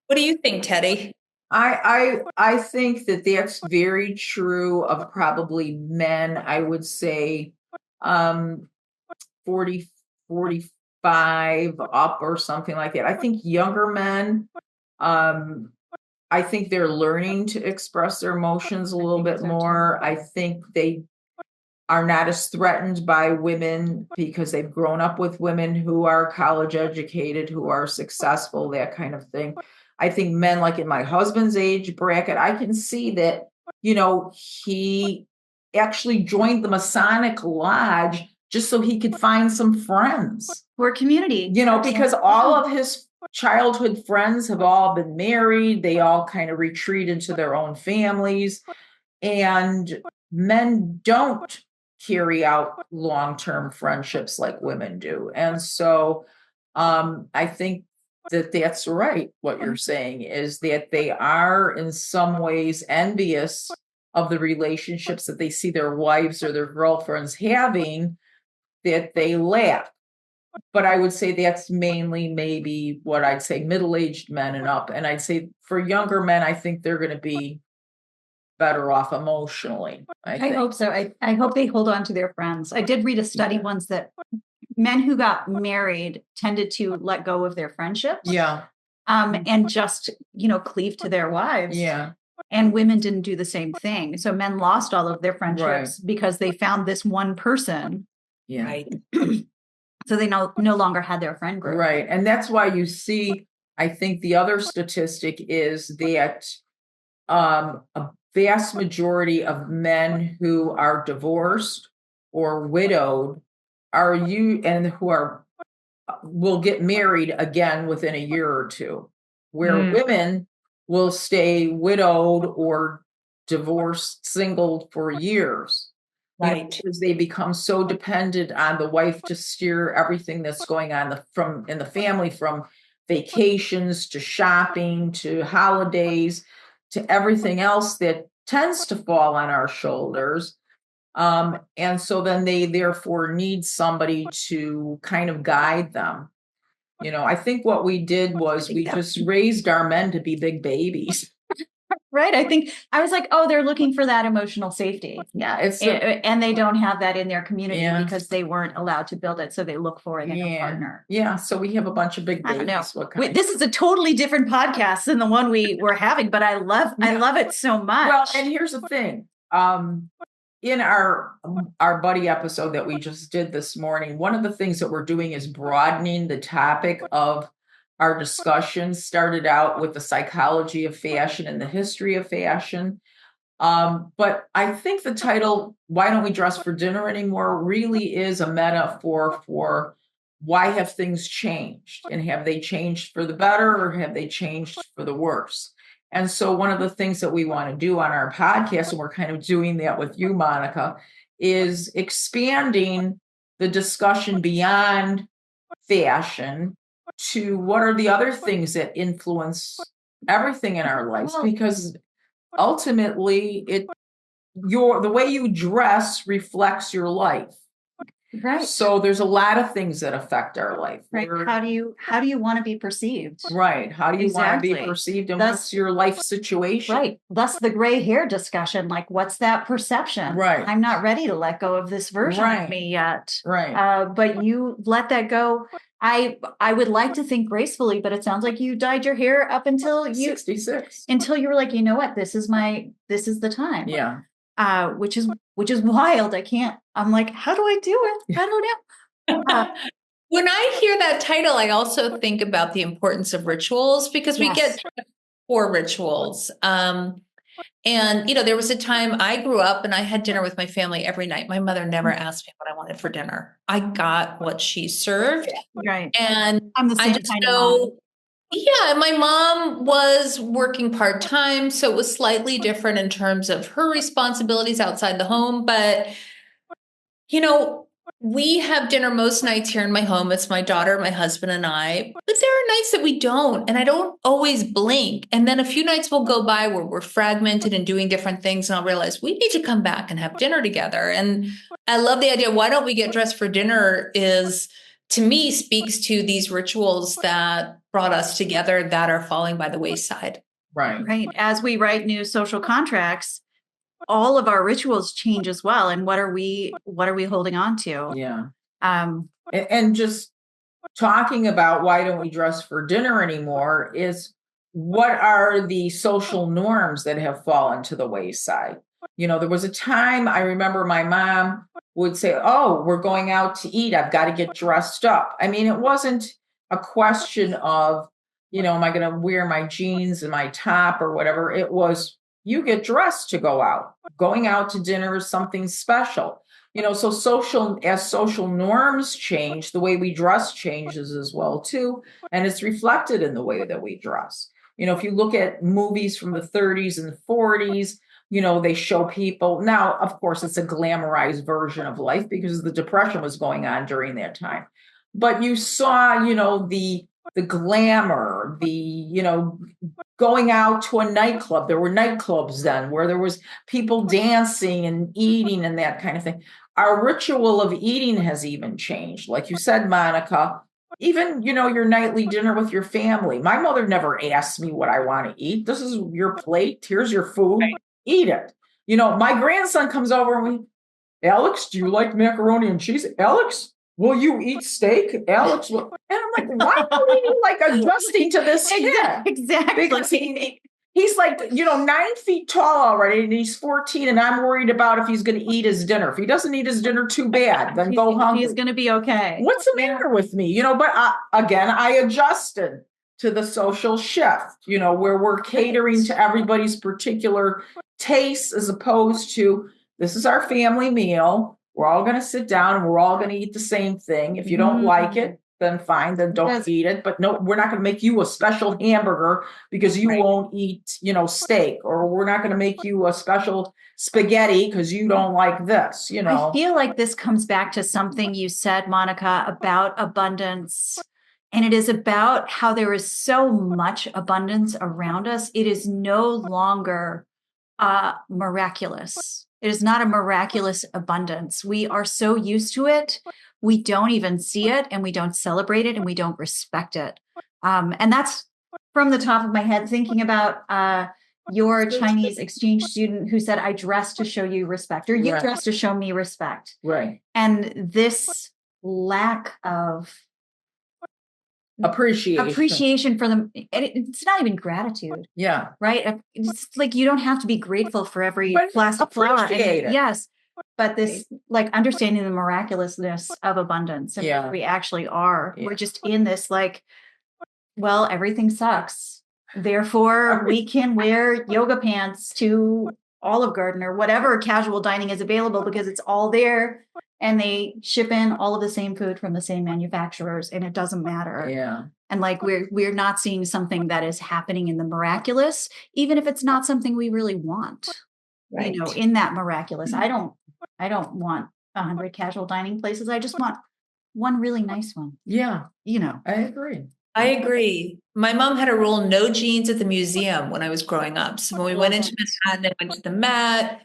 what do you think, Teddi? I think that that's very true of probably men. I would say 40, 45 up or something like that. I think younger men, I think they're learning to express their emotions a little bit more. I think they are not as threatened by women because they've grown up with women who are college educated, who are successful, that kind of thing. I think men like in my husband's age bracket, I can see that, he actually joined the Masonic Lodge just so he could find some friends. For community. Because all of his childhood friends have all been married. They all kind of retreat into their own families. And men don't carry out long-term friendships like women do. And so I think that that's right. What you're saying is that they are in some ways envious of the relationships that they see their wives or their girlfriends having that they lack. But I would say that's mainly maybe what I'd say middle-aged men and up. And I'd say for younger men, I think they're going to be better off emotionally. I hope so. I hope they hold on to their friends. I did read a study once that men who got married tended to let go of their friendships. Yeah. And just, cleave to their wives. Yeah. And women didn't do the same thing. So men lost all of their friendships because they found this one person. Yeah. Right. So they no longer had their friend group. Right. And that's why you see, I think the other statistic is that a vast majority of men who are divorced or widowed will get married again within a year or two, where women will stay widowed or divorced, single for years. Right. Because they become so dependent on the wife to steer everything that's going on in the family, from vacations to shopping to holidays to everything else that tends to fall on our shoulders. And so then they therefore need somebody to kind of guide them. I think what we did was we just raised our men to be big babies. Right. I think I was like, oh, they're looking for that emotional safety. Yeah. And they don't have that in their community because they weren't allowed to build it. So they look for it in a partner. Yeah. So we have a bunch of big babies. This is a totally different podcast than the one we were having, but I love it so much. Well, and here's the thing. In our buddy episode that we just did this morning, one of the things that we're doing is broadening the topic of our discussion. Started out with the psychology of fashion and the history of fashion. But I think the title, Why Don't We Dress for Dinner Anymore, really is a metaphor for why have things changed, and have they changed for the better or have they changed for the worse? And so one of the things that we want to do on our podcast, and we're kind of doing that with you, Monica, is expanding the discussion beyond fashion to what are the other things that influence everything in our lives, because ultimately the way you dress reflects your life. Right. So there's a lot of things that affect our life. Right. How do you want to be perceived? Right. How do you want to be perceived, and what's your life situation? Right. Thus the gray hair discussion. Like, what's that perception? Right. I'm not ready to let go of this version of me yet. Right. But you let that go. I would like to think gracefully, but it sounds like you dyed your hair up until 66. Until you were like, you know what, this is the time. Yeah. Which is wild. I'm like, how do I do it? I don't know. When I hear that title, I also think about the importance of rituals, because we get for rituals. And, there was a time I grew up and I had dinner with my family every night. My mother never asked me what I wanted for dinner. I got what she served. Right. And I'm the same I just kind of know, mom. yeah, my mom was working part-time, so it was slightly different in terms of her responsibilities outside the home. But, we have dinner most nights here in my home. It's my daughter, my husband, and I. But there are nights that we don't, and I don't always blink. And then a few nights will go by where we're fragmented and doing different things, and I'll realize we need to come back and have dinner together. And I love the idea. Why don't we get dressed for dinner is, to me, speaks to these rituals that brought us together that are falling by the wayside. Right. Right. As we write new social contracts, all of our rituals change as well. And what are we holding on to? Yeah. And just talking about why don't we dress for dinner anymore is, what are the social norms that have fallen to the wayside? There was a time I remember my mom would say, oh, we're going out to eat. I've got to get dressed up. I mean, it wasn't a question of, am I going to wear my jeans and my top or whatever? It was, you get dressed to go out. Going out to dinner is something special. So as social norms change, the way we dress changes as well too. And it's reflected in the way that we dress. If you look at movies from the 30s and 40s, they show people. Now, of course, it's a glamorized version of life because the Depression was going on during that time. But you saw, the glamour, going out to a nightclub. There were nightclubs then where there was people dancing and eating and that kind of thing. Our ritual of eating has even changed. Like you said, Monica, even, your nightly dinner with your family. My mother never asked me what I want to eat. This is your plate. Here's your food. Right. Eat it. My grandson comes over and Alex, do you like macaroni and cheese? Alex, will you eat steak? Alex, and I'm like, why are we adjusting to this kid? Exactly. Because he's 9 feet tall already, and he's 14, and I'm worried about if he's going to eat his dinner. If he doesn't eat his dinner, too bad. Then go hungry. He's going to be okay. What's the matter with me? But I adjusted to the social shift, where we're catering to everybody's particular tastes as opposed to, this is our family meal. We're all going to sit down and we're all going to eat the same thing. If you don't like it, then fine, then don't eat it. But no, we're not going to make you a special hamburger because you won't eat, steak, or we're not going to make you a special spaghetti because you don't like this, I feel like this comes back to something you said, Monica, about abundance. And it is about how there is so much abundance around us. It is no longer miraculous. It is not a miraculous abundance. We are so used to it. We don't even see it, and we don't celebrate it, and we don't respect it. And that's from the top of my head, thinking about your Chinese exchange student who said, I dress to show you respect, or you dress to show me respect. Right. And this lack of appreciation for them. It's not even gratitude. Yeah. Right. It's like, you don't have to be grateful for every plastic flower. Yes. But this, understanding the miraculousness of abundance and what we actually are. We're just in this, everything sucks. Therefore, we can wear yoga pants to Olive Garden or whatever casual dining is available because it's all there. And they ship in all of the same food from the same manufacturers, and it doesn't matter. Yeah. And we're not seeing something that is happening in the miraculous, even if it's not something we really want. Right. In that miraculous. I don't want 100 casual dining places. I just want one really nice one. Yeah. I agree. My mom had a rule, no jeans at the museum when I was growing up. So when we went into Manhattan and went to the Met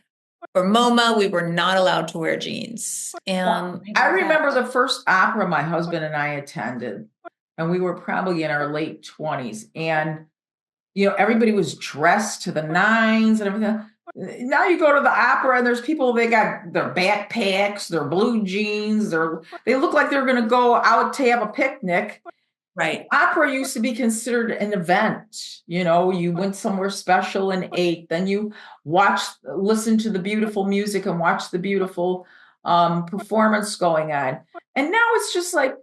or MoMA, we were not allowed to wear jeans. And I remember the first opera my husband and I attended, and we were probably in our late 20s. And, everybody was dressed to the nines and everything. Now you go to the opera and there's people, they got their backpacks, their blue jeans, they look like they're going to go out to have a picnic. Right. Opera used to be considered an event. You went somewhere special and ate, then you listened to the beautiful music and watched the beautiful performance going on. And now it's just like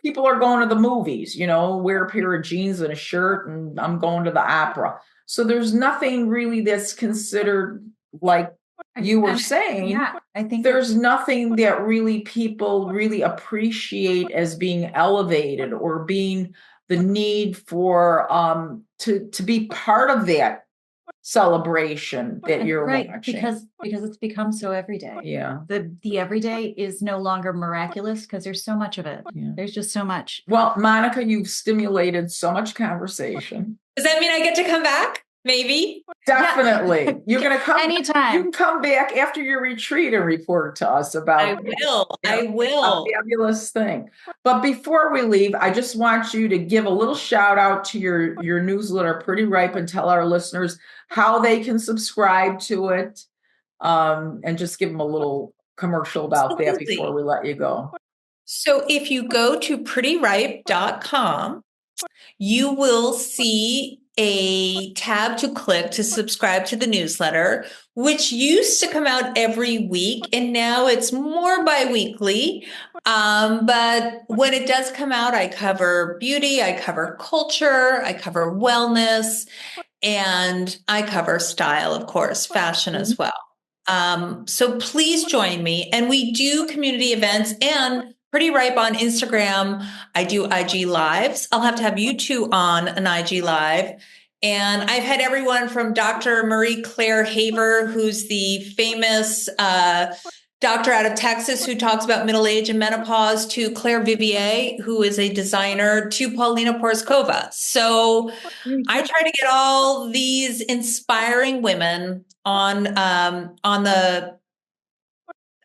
people are going to the movies, wear a pair of jeans and a shirt and I'm going to the opera. So there's nothing really that's considered, like you were saying. Yeah, I think there's nothing that really people really appreciate as being elevated or being the need for to be part of that celebration that you're watching. because it's become so everyday. Yeah. The everyday is no longer miraculous because there's so much of it. Yeah. There's just so much. Well, Monica, you've stimulated so much conversation. Does that mean I get to come back? Maybe. Definitely. Yeah. You're going to come anytime. You can come back after your retreat and report to us about I will. A fabulous thing. But before we leave, I just want you to give a little shout out to your newsletter, Pretty Ripe, and tell our listeners how they can subscribe to it. And just give them a little commercial about that before we let you go. So if you go to prettyripe.com, you will see a tab to click to subscribe to the newsletter, which used to come out every week, and now it's more bi-weekly. But when it does come out, I cover beauty, I cover culture, I cover wellness, and I cover style, of course, fashion as well. So please join me. And we do community events and Pretty Ripe on Instagram. I do IG lives. I'll have to have you two on an IG live. And I've had everyone from Dr. Marie Claire Haver, who's the famous doctor out of Texas who talks about middle age and menopause, to Claire Vivier, who is a designer, to Paulina Porskova. So I try to get all these inspiring women on the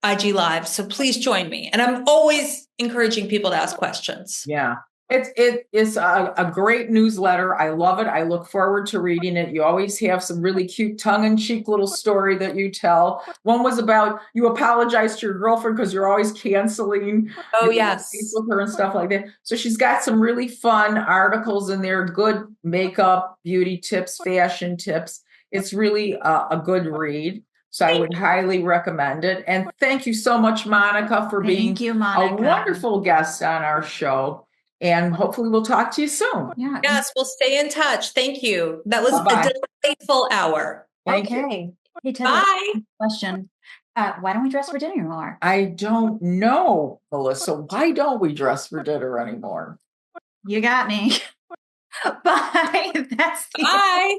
IG Live. So please join me. And I'm always encouraging people to ask questions. Yeah. It is a great newsletter. I love it. I look forward to reading it. You always have some really cute tongue-in-cheek little story that you tell. One was about you apologize to your girlfriend because you're always canceling dates with her and stuff like that. So she's got some really fun articles in there, good makeup, beauty tips, fashion tips. It's really a good read. So I would highly recommend it. And thank you so much, Monica, for being a wonderful guest on our show. And hopefully we'll talk to you soon. Yeah. Yes, we'll stay in touch. Thank you. That was a delightful hour. Thank you. Hey, Teddi, bye. Question. Why don't we dress for dinner anymore? I don't know, Melissa. Why don't we dress for dinner anymore? You got me. Bye. That's the Bye.